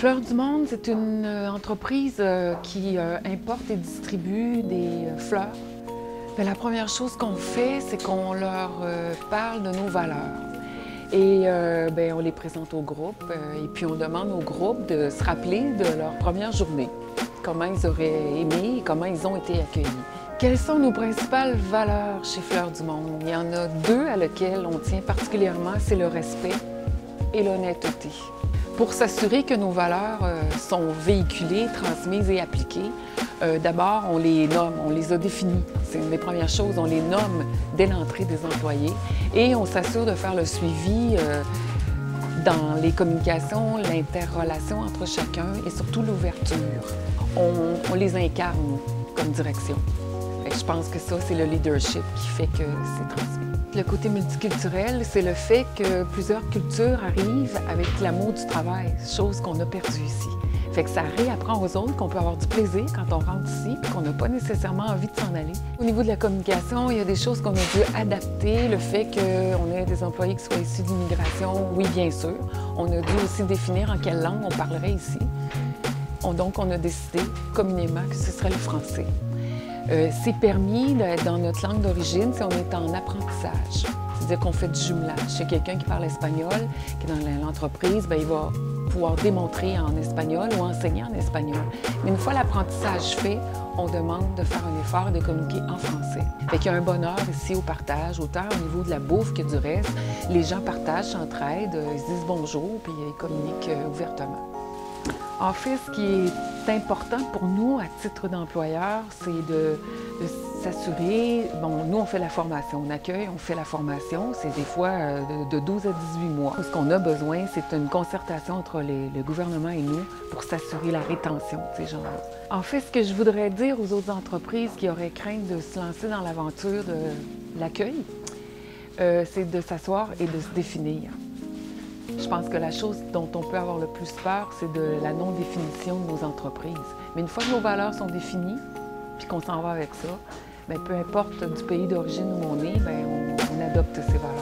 Fleurs du Monde, c'est une entreprise qui importe et distribue des fleurs. Bien, la première chose qu'on fait, c'est qu'on leur parle de nos valeurs. Et bien, on les présente au groupe et puis on demande au groupe de se rappeler de leur première journée, comment ils auraient aimé et comment ils ont été accueillis. Quelles sont nos principales valeurs chez Fleurs du Monde? Il y en a deux à lesquelles on tient particulièrement, c'est le respect et l'honnêteté. Pour s'assurer que nos valeurs sont véhiculées, transmises et appliquées, d'abord, on les nomme, on les a définies. C'est une des premières choses, on les nomme dès l'entrée des employés et on s'assure de faire le suivi dans les communications, l'interrelation entre chacun et surtout l'ouverture. On les incarne comme direction. Je pense que ça, c'est le leadership qui fait que c'est transmis. Le côté multiculturel, c'est le fait que plusieurs cultures arrivent avec l'amour du travail, chose qu'on a perdue ici. Fait que ça réapprend aux autres qu'on peut avoir du plaisir quand on rentre ici et qu'on n'a pas nécessairement envie de s'en aller. Au niveau de la communication, il y a des choses qu'on a dû adapter. Le fait qu'on ait des employés qui soient issus d'immigration, oui, bien sûr. On a dû aussi définir en quelle langue on parlerait ici. Donc, on a décidé communément que ce serait le français. C'est permis dans notre langue d'origine si on est en apprentissage. C'est-à-dire qu'on fait du jumelage. Chez quelqu'un qui parle espagnol, qui est dans l'entreprise, bien, il va pouvoir démontrer en espagnol ou enseigner en espagnol. Mais une fois l'apprentissage fait, on demande de faire un effort et de communiquer en français. Fait qu'il y a un bonheur ici au partage, autant au niveau de la bouffe que du reste. Les gens partagent, s'entraident, ils se disent bonjour, puis ils communiquent ouvertement. En fait, ce qui est important pour nous, à titre d'employeur, c'est de s'assurer, bon, nous on fait la formation, on accueille, on fait la formation, c'est des fois de 12 à 18 mois. Ce qu'on a besoin, c'est une concertation entre le gouvernement et nous pour s'assurer la rétention de ces gens-là. En fait, ce que je voudrais dire aux autres entreprises qui auraient crainte de se lancer dans l'aventure de l'accueil, c'est de s'asseoir et de se définir. Je pense que la chose dont on peut avoir le plus peur, c'est de la non-définition de nos entreprises. Mais une fois que nos valeurs sont définies, puis qu'on s'en va avec ça, bien, peu importe du pays d'origine où on est, bien, on adopte ces valeurs.